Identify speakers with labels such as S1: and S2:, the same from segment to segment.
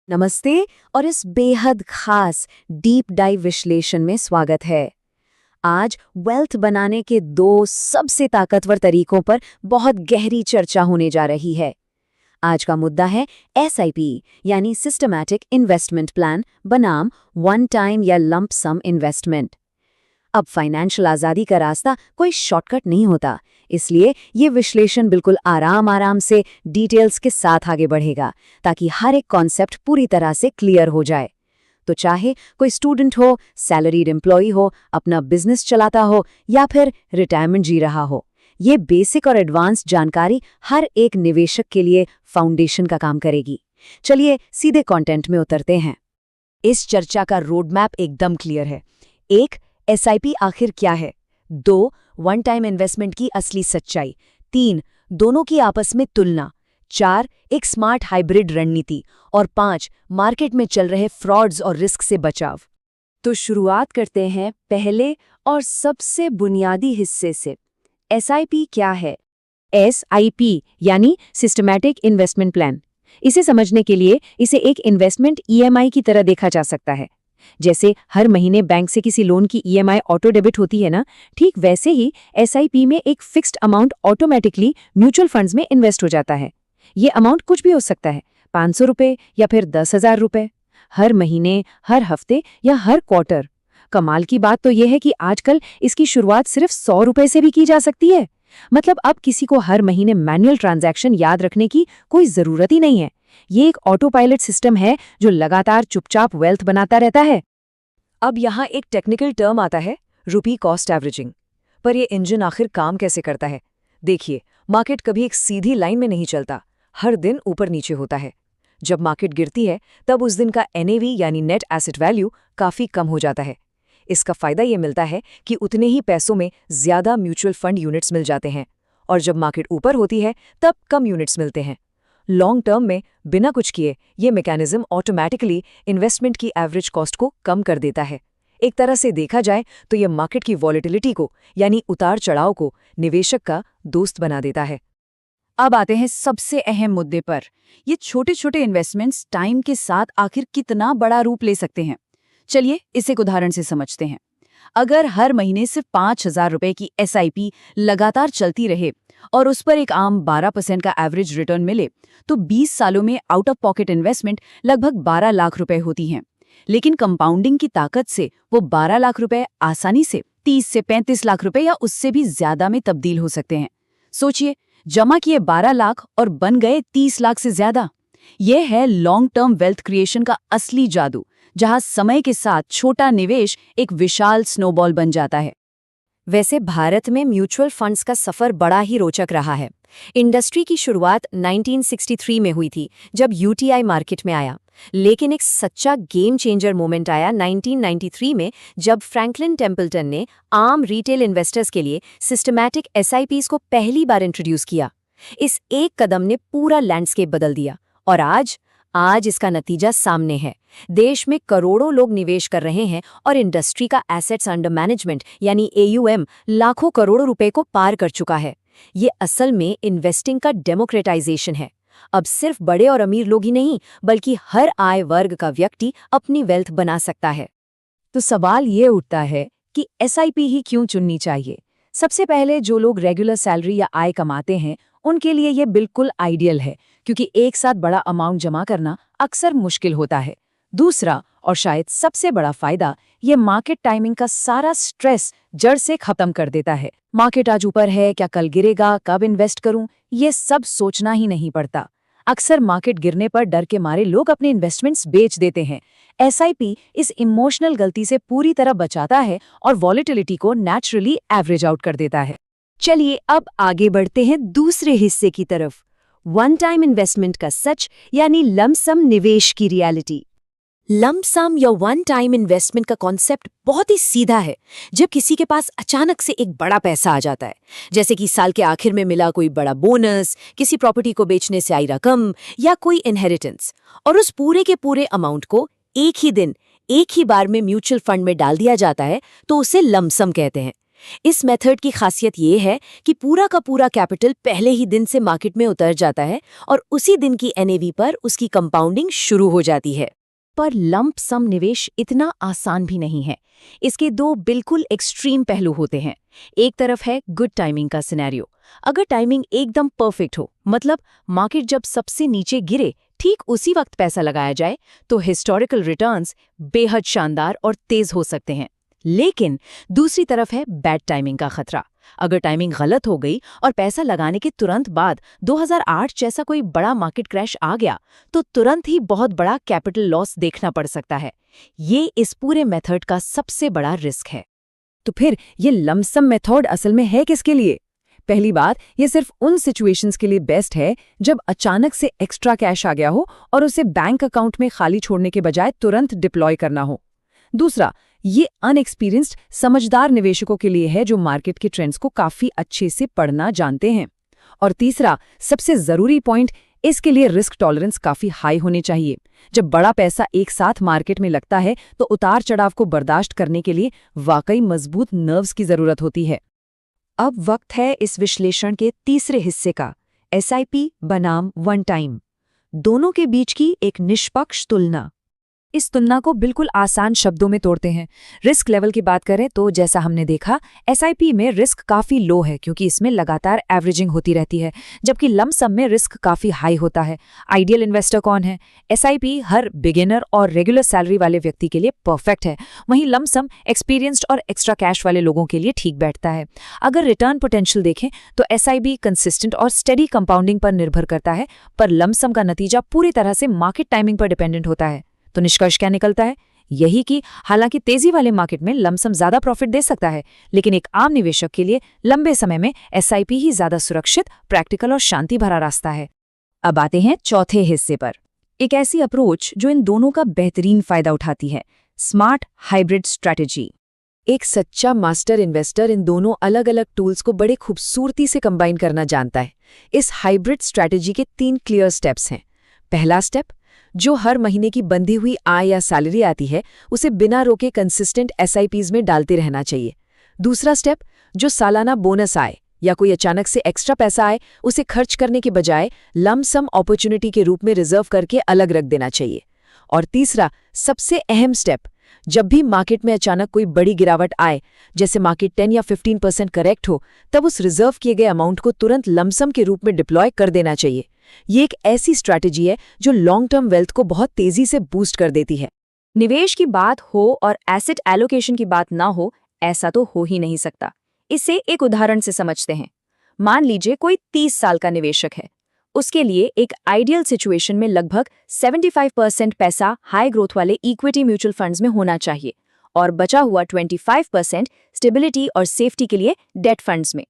S1: नमस्ते और इस बेहद खास डीप डाइव विश्लेषण में स्वागत है। आज वेल्थ बनाने के दो सबसे ताकतवर तरीकों पर बहुत गहरी चर्चा होने जा रही है। आज का मुद्दा है एसआईपी यानी सिस्टमैटिक इन्वेस्टमेंट प्लान बनाम वन टाइम या लंप सम इन्वेस्टमेंट। अब फाइनेंशियल आज़ादी का रास्ता कोई शॉर्टकट नहीं होता, इसलिए ये विश्लेषण बिल्कुल आराम आराम से डिटेल्स के साथ आगे बढ़ेगा ताकि हर एक कॉन्सेप्ट पूरी तरह से क्लियर हो जाए। तो चाहे कोई स्टूडेंट हो, सैलरीड एम्प्लॉई हो, अपना बिजनेस चलाता हो या फिर रिटायरमेंट जी रहा हो, ये बेसिक और एडवांस जानकारी हर एक निवेशक के लिए फाउंडेशन का काम करेगी। चलिए सीधे कंटेंट में उतरते हैं। इस चर्चा का रोड मैप एकदम क्लियर है। 1. एसआईपी आखिर क्या है? 2. वन टाइम इन्वेस्टमेंट की असली सच्चाई। 3. दोनों की आपस में तुलना। 4. एक स्मार्ट हाइब्रिड रणनीति। और 5. मार्केट में चल रहे फ्रॉड्स और रिस्क से बचाव। तो शुरुआत करते हैं पहले और सबसे बुनियादी हिस्से से। एसआईपी क्या है? एसआईपी यानी सिस्टमैटिक इन्वेस्टमेंट प्लान। इसे समझने के लिए इसे एक इन्वेस्टमेंट ईएमआई की तरह देखा जा सकता है। जैसे हर महीने बैंक से किसी लोन की ईएमआई ऑटो डेबिट होती है ना, ठीक वैसे ही एसआईपी में एक fixed amount automatically mutual funds में इन्वेस्ट हो जाता है। ये अमाउंट कुछ भी हो सकता है, 500 रुपए या फिर 10,000 रुपए, हर महीने, हर हफ्ते या हर क्वार्टर। कमाल की बात तो यह है कि आजकल इसकी शुरुआत सिर्फ 100 रुपए से भी की जा सकती है। मतलब अब किसी को हर महीने मैनुअल ट्रांजैक्शन याद रखने की कोई जरूरत ही नहीं है। ये एक ऑटो पायलट सिस्टम है जो लगातार चुपचाप वेल्थ बनाता रहता है। अब यहाँ एक टेक्निकल टर्म आता है, रुपी कॉस्ट एवरेजिंग। पर ये इंजन आखिर काम कैसे करता है? देखिए, मार्केट कभी एक सीधी लाइन में नहीं चलता, हर दिन ऊपर नीचे होता है। जब मार्केट गिरती है तब उस दिन का एनएवी यानी नेट एसेट वैल्यू काफी कम हो जाता है। इसका फायदा ये मिलता है कि उतने ही पैसों में ज्यादा म्यूचुअल फंड यूनिट्स मिल जाते हैं, और जब मार्केट ऊपर होती है तब कम यूनिट्स मिलते हैं। लॉन्ग टर्म में बिना कुछ किए ये मैकेनिज्म ऑटोमैटिकली इन्वेस्टमेंट की एवरेज कॉस्ट को कम कर देता है। एक तरह से देखा जाए तो ये मार्केट की वॉलेटिलिटी को यानी उतार चढ़ाव को निवेशक का दोस्त बना देता है। अब आते हैं सबसे अहम मुद्दे पर। ये छोटे छोटे इन्वेस्टमेंट्स टाइम के साथ आखिर कितना बड़ा रूप ले सकते हैं? चलिए इसे एक उदाहरण से समझते हैं। अगर हर महीने सिर्फ 5,000 रुपए की एसआईपी लगातार चलती रहे और उस पर एक आम 12% का एवरेज रिटर्न मिले, तो 20 सालों में आउट ऑफ पॉकेट इन्वेस्टमेंट लगभग 12 लाख रुपए होती हैं। लेकिन कंपाउंडिंग की ताकत से वो 12 लाख रुपए आसानी से 30 से 35 लाख रुपए या उससे भी ज्यादा में तब्दील हो सकते हैं। सोचिए, जमा किए 12 लाख और बन गए 30 लाख से ज्यादा। यह है लॉन्ग टर्म वेल्थ क्रिएशन का असली जादू, जहां समय के साथ छोटा निवेश एक विशाल स्नोबॉल बन जाता है। वैसे भारत में म्यूचुअल फंड्स का सफर बड़ा ही रोचक रहा है। इंडस्ट्री की शुरुआत 1963 में हुई थी, जब यूटीआई मार्केट में आया। लेकिन एक सच्चा गेम चेंजर मोमेंट आया 1993 में, जब फ्रैंकलिन टेम्पल्टन ने आम रिटेल इन्वेस्टर्स के लिए सिस्टमैटिक एसआईपीज को पहली बार इंट्रोड्यूस किया। इस एक कदम ने पूरा लैंडस्केप बदल दिया, और आज इसका नतीजा सामने है। देश में करोड़ों लोग निवेश कर रहे हैं और इंडस्ट्री का एसेट्स अंडर मैनेजमेंट यानी एयूएम लाखों करोड़ों रुपए को पार कर चुका है। ये असल में इन्वेस्टिंग का डेमोक्रेटाइजेशन है। अब सिर्फ बड़े और अमीर लोग ही नहीं, बल्कि हर आय वर्ग का व्यक्ति अपनी वेल्थ बना सकता है। तो सवाल ये उठता है कि एसआईपी ही क्यों चुननी चाहिए? सबसे पहले, जो लोग रेगुलर सैलरी या आय कमाते हैं उनके लिए ये बिल्कुल आइडियल है, क्योंकि एक साथ बड़ा अमाउंट जमा करना अक्सर मुश्किल होता है। दूसरा और शायद सबसे बड़ा फायदा, ये मार्केट टाइमिंग का सारा स्ट्रेस जड़ से खत्म कर देता है। मार्केट आज ऊपर है, क्या कल गिरेगा, कब इन्वेस्ट करूं, ये सब सोचना ही नहीं पड़ता। अक्सर मार्केट गिरने पर डर के मारे लोग अपने इन्वेस्टमेंट्स बेच देते हैं। एसआईपी इस इमोशनल गलती से पूरी तरह बचाता है और वॉलेटिलिटी को नेचुरली एवरेज आउट कर देता है। चलिए अब आगे बढ़ते हैं दूसरे हिस्से की तरफ, वन टाइम इन्वेस्टमेंट का सच यानी लमसम निवेश की रियलिटी। लमसम या वन टाइम इन्वेस्टमेंट का कॉन्सेप्ट बहुत ही सीधा है। जब किसी के पास अचानक से एक बड़ा पैसा आ जाता है, जैसे कि साल के आखिर में मिला कोई बड़ा बोनस, किसी प्रॉपर्टी को बेचने से आई रकम या कोई इनहेरिटेंस, और उस पूरे के पूरे अमाउंट को एक ही दिन एक ही बार में म्यूचुअल फंड में डाल दिया जाता है, तो उसे लमसम कहते हैं। इस मेथड की खासियत ये है कि पूरा का पूरा कैपिटल पहले ही दिन से मार्केट में उतर जाता है और उसी दिन की एनएवी पर उसकी कंपाउंडिंग शुरू हो जाती है। पर लंप सम निवेश इतना आसान भी नहीं है। इसके दो बिल्कुल एक्सट्रीम पहलू होते हैं। एक तरफ है गुड टाइमिंग का सिनेरियो। अगर टाइमिंग एकदम परफेक्ट हो, मतलब मार्केट जब सबसे नीचे गिरे ठीक उसी वक्त पैसा लगाया जाए, तो हिस्टोरिकल रिटर्न्स बेहद शानदार और तेज हो सकते हैं। लेकिन दूसरी तरफ है बैड टाइमिंग का खतरा। अगर टाइमिंग गलत हो गई और पैसा लगाने के तुरंत बाद 2008 जैसा कोई बड़ा मार्केट क्रैश आ गया, तो तुरंत ही बहुत बड़ा कैपिटल लॉस देखना पड़ सकता है। ये इस पूरे मेथड का सबसे बड़ा रिस्क है।
S2: तो फिर ये लमसम मेथड असल में है किसके लिए? पहली बात, ये सिर्फ उन सिचुएशंस के लिए बेस्ट है जब अचानक से एक्स्ट्रा कैश आ गया हो और उसे बैंक अकाउंट में खाली छोड़ने के बजाय तुरंत डिप्लॉय करना हो। दूसरा, ये अनएक्सपीरियंस्ड समझदार निवेशकों के लिए है जो मार्केट के ट्रेंड्स को काफी अच्छे से पढ़ना जानते हैं। और तीसरा, सबसे जरूरी पॉइंट, इसके लिए रिस्क टॉलरेंस काफी हाई होने चाहिए। जब बड़ा पैसा एक साथ मार्केट में लगता है तो उतार चढ़ाव को बर्दाश्त करने के लिए वाकई मजबूत नर्व्स की जरूरत होती है।
S1: अब वक्त है इस विश्लेषण के तीसरे हिस्से का, एसआईपी बनाम वन टाइम। दोनों के बीच की एक निष्पक्ष तुलना। इस तुलना को बिल्कुल आसान शब्दों में तोड़ते हैं। रिस्क लेवल की बात करें तो जैसा हमने देखा, एसआईपी में रिस्क काफी लो है क्योंकि इसमें लगातार एवरेजिंग होती रहती है, जबकि लंप सम में रिस्क काफी हाई होता है। आइडियल इन्वेस्टर कौन है? एसआईपी हर बिगिनर और रेगुलर सैलरी वाले व्यक्ति के लिए परफेक्ट है, वहीं लंप सम एक्सपीरियंस्ड और एक्स्ट्रा कैश वाले लोगों के लिए ठीक बैठता है। अगर रिटर्न पोटेंशियल देखें तो एसआईपी कंसिस्टेंट और स्टेडी कंपाउंडिंग पर निर्भर करता है, पर लंप सम का नतीजा पूरी तरह से मार्केट टाइमिंग पर डिपेंडेंट होता है। तो निष्कर्ष क्या निकलता है? यही कि हालांकि तेजी वाले मार्केट में लमसम ज्यादा प्रॉफिट दे सकता है, लेकिन एक आम निवेशक के लिए लंबे समय में एसआईपी ही ज्यादा सुरक्षित, प्रैक्टिकल और शांति भरा रास्ता है। अब आते हैं चौथे हिस्से पर, एक ऐसी अप्रोच जो इन दोनों का बेहतरीन फायदा उठाती है, स्मार्ट हाइब्रिड स्ट्रैटेजी। एक सच्चा मास्टर इन्वेस्टर इन दोनों अलग अलग टूल्स को बड़े खूबसूरती से कंबाइन करना जानता है। इस हाइब्रिड स्ट्रैटेजी के 3 क्लियर स्टेप्स हैं। पहला स्टेप, जो हर महीने की बंधी हुई आय या सैलरी आती है उसे बिना रोके कंसिस्टेंट एसआईपीज में डालते रहना चाहिए। दूसरा स्टेप, जो सालाना बोनस आए या कोई अचानक से एक्स्ट्रा पैसा आए उसे खर्च करने के बजाय लंप सम अपॉर्चुनिटी के रूप में रिजर्व करके अलग रख देना चाहिए। और तीसरा, सबसे अहम स्टेप, जब भी मार्केट में अचानक कोई बड़ी गिरावट आए, जैसे मार्केट 10 या 15% करेक्ट हो, तब उस रिजर्व किए गए अमाउंट को तुरंत लंप सम के रूप में डिप्लॉय कर देना चाहिए। ये एक ऐसी स्ट्रैटेजी है जो लॉन्ग टर्म वेल्थ को बहुत तेजी से बूस्ट कर देती है। निवेश की बात हो और एसेट एलोकेशन की बात ना हो, ऐसा तो हो ही नहीं सकता। इसे एक उदाहरण से समझते हैं। मान लीजिए कोई 30 साल का निवेशक है। उसके लिए एक आइडियल सिचुएशन में लगभग 75% पैसा हाई ग्रोथ वाले इक्विटी म्यूचुअल फंड्स में होना चाहिए और बचा हुआ 25% स्टेबिलिटी और सेफ्टी के लिए डेट फंड्स में।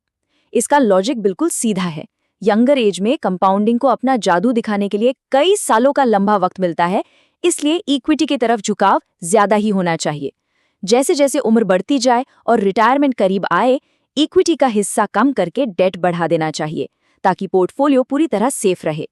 S1: इसका लॉजिक बिल्कुल सीधा है। यंगर एज में कंपाउंडिंग को अपना जादू दिखाने के लिए कई सालों का लंबा वक्त मिलता है, इसलिए इक्विटी की तरफ झुकाव ज्यादा ही होना चाहिए। जैसे जैसे उम्र बढ़ती जाए और रिटायरमेंट करीब आए, इक्विटी का हिस्सा कम करके डेट बढ़ा देना चाहिए ताकि पोर्टफोलियो पूरी तरह सेफ रहे।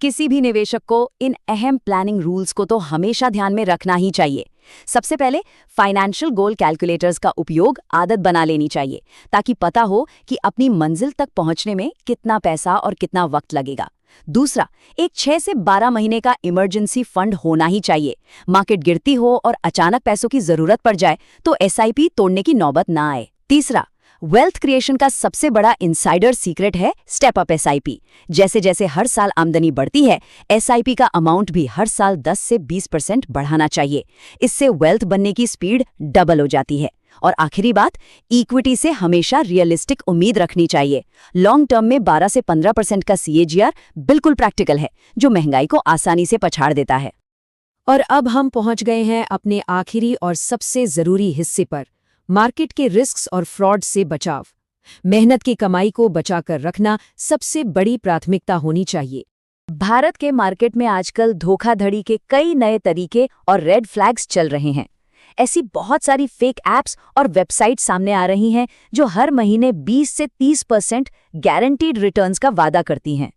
S1: किसी भी निवेशक को इन अहम प्लानिंग रूल्स को तो हमेशा ध्यान में रखना ही चाहिए। सबसे पहले फाइनेंशियल गोल कैलकुलेटर्स का उपयोग आदत बना लेनी चाहिए ताकि पता हो कि अपनी मंजिल तक पहुंचने में कितना पैसा और कितना वक्त लगेगा। दूसरा, एक 6 से 12 महीने का इमरजेंसी फंड होना ही चाहिए। मार्केट गिरती हो और अचानक पैसों की जरूरत पड़ जाए तो एसआईपी तोड़ने की नौबत ना आए। तीसरा, वेल्थ क्रिएशन का सबसे बड़ा इनसाइडर सीक्रेट है स्टेप अप एसआईपी। जैसे जैसे हर साल आमदनी बढ़ती है, एसआईपी का अमाउंट भी हर साल 10 से 20% बढ़ाना चाहिए। इससे वेल्थ बनने की स्पीड डबल हो जाती है। और आखिरी बात, इक्विटी से हमेशा रियलिस्टिक उम्मीद रखनी चाहिए। लॉन्ग टर्म में 12 से 15% का सीएजीआर बिल्कुल प्रैक्टिकल है, जो महंगाई को आसानी से पछाड़ देता है।
S2: और अब हम पहुंच गए हैं अपने आखिरी और सबसे जरूरी हिस्से पर, मार्केट के रिस्क्स और फ्रॉड से बचाव। मेहनत की कमाई को बचाकर रखना सबसे बड़ी प्राथमिकता होनी चाहिए।
S1: भारत के मार्केट में आजकल धोखाधड़ी के कई नए तरीके और रेड फ्लैग्स चल रहे हैं। ऐसी बहुत सारी फेक ऐप्स और वेबसाइट सामने आ रही हैं जो हर महीने 20 से 30% गारंटीड रिटर्न्स का वादा करती हैं।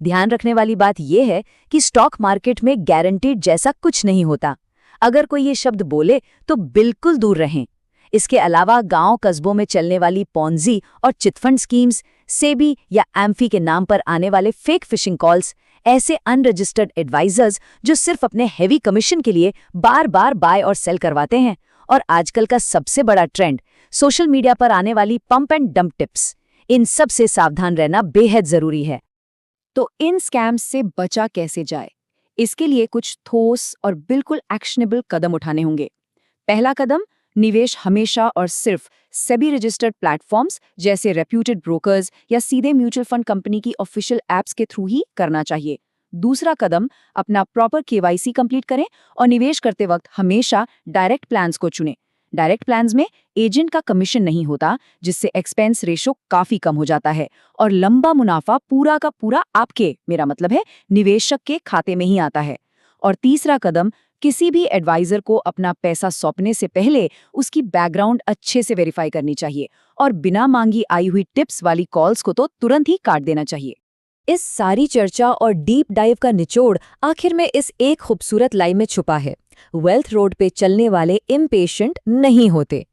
S1: ध्यान रखने वाली बात यह है कि स्टॉक मार्केट में गारंटीड जैसा कुछ नहीं होता। अगर कोई ये शब्द बोले तो बिल्कुल दूर रहें। इसके अलावा गांव कस्बों में चलने वाली पॉन्जी और चिटफंड स्कीम्स, सेबी या एम्फी के नाम पर आने वाले फेक फिशिंग कॉल्स, ऐसे अनरजिस्टर्ड एडवाइजर्स जो सिर्फ अपने हेवी कमीशन के लिए बार बार बाय और सेल करवाते हैं, और आजकल का सबसे बड़ा ट्रेंड सोशल मीडिया पर आने वाली पंप एंड डंप टिप्स, इन सब से सावधान रहना बेहद जरूरी है।
S2: तो इन स्कैम्स से बचा कैसे जाए, इसके लिए कुछ ठोस और बिल्कुल एक्शनेबल कदम उठाने होंगे। पहला कदम, निवेश हमेशा और सिर्फ सेबी रजिस्टर्ड प्लेटफॉर्म्स जैसे रेप्यूटेड ब्रोकर्स या सीधे म्यूचुअल फंड कंपनी की ऑफिशियल एप्स के थ्रू ही करना चाहिए। दूसरा कदम, अपना प्रॉपर केवाईसी कंप्लीट करें और निवेश करते वक्त हमेशा डायरेक्ट प्लान्स को चुनें। डायरेक्ट प्लान्स में एजेंट का कमीशन नहीं होता, जिससे एक्सपेंस रेशो काफी कम हो जाता है और लंबा मुनाफा पूरा का पूरा आपके, मेरा मतलब है निवेशक के खाते में ही आता है। और तीसरा कदम, किसी भी एडवाइजर को अपना पैसा सौंपने से पहले उसकी बैकग्राउंड अच्छे से वेरीफाई करनी चाहिए और बिना मांगी आई हुई टिप्स वाली कॉल्स को तो तुरंत ही काट देना चाहिए।
S1: इस सारी चर्चा और डीप डाइव का निचोड़ आखिर में इस एक खूबसूरत लाइन में छुपा है। वेल्थ रोड पे चलने वाले इम्पेशेंट नहीं होते।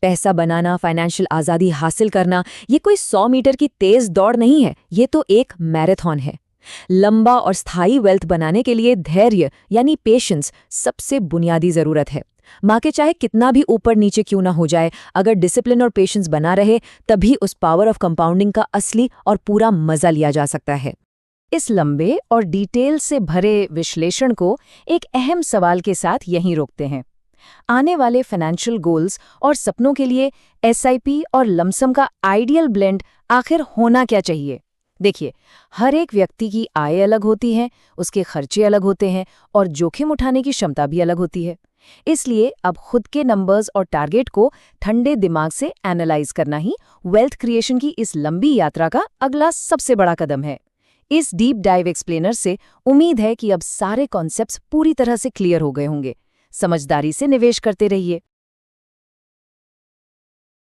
S1: पैसा बनाना, फाइनेंशियल आज़ादी हासिल करना, ये कोई 100 मीटर की तेज दौड़ नहीं है, ये तो एक मैराथन है। लंबा और स्थायी वेल्थ बनाने के लिए धैर्य यानी पेशेंस सबसे बुनियादी जरूरत है। मार्केट चाहे कितना भी ऊपर नीचे क्यों ना हो जाए, अगर डिसिप्लिन और पेशेंस बना रहे तभी उस पावर ऑफ कंपाउंडिंग का असली और पूरा मजा लिया जा सकता है। इस लंबे और डिटेल से भरे विश्लेषण को एक अहम सवाल के साथ यहीं रोकते हैं। आने वाले फाइनेंशियल गोल्स और सपनों के लिए एसआईपी और लमसम का आइडियल ब्लेंड आखिर होना क्या चाहिए? देखिए, हर एक व्यक्ति की आय अलग होती है, उसके खर्चे अलग होते हैं और जोखिम उठाने की क्षमता भी अलग होती है। इसलिए अब खुद के नंबर्स और टारगेट को ठंडे दिमाग से एनालाइज करना ही वेल्थ क्रिएशन की इस लंबी यात्रा का अगला सबसे बड़ा कदम है। इस डीप डाइव एक्सप्लेनर से उम्मीद है कि अब सारे कॉन्सेप्ट्स पूरी तरह से क्लियर हो गए होंगे। समझदारी से निवेश करते रहिए।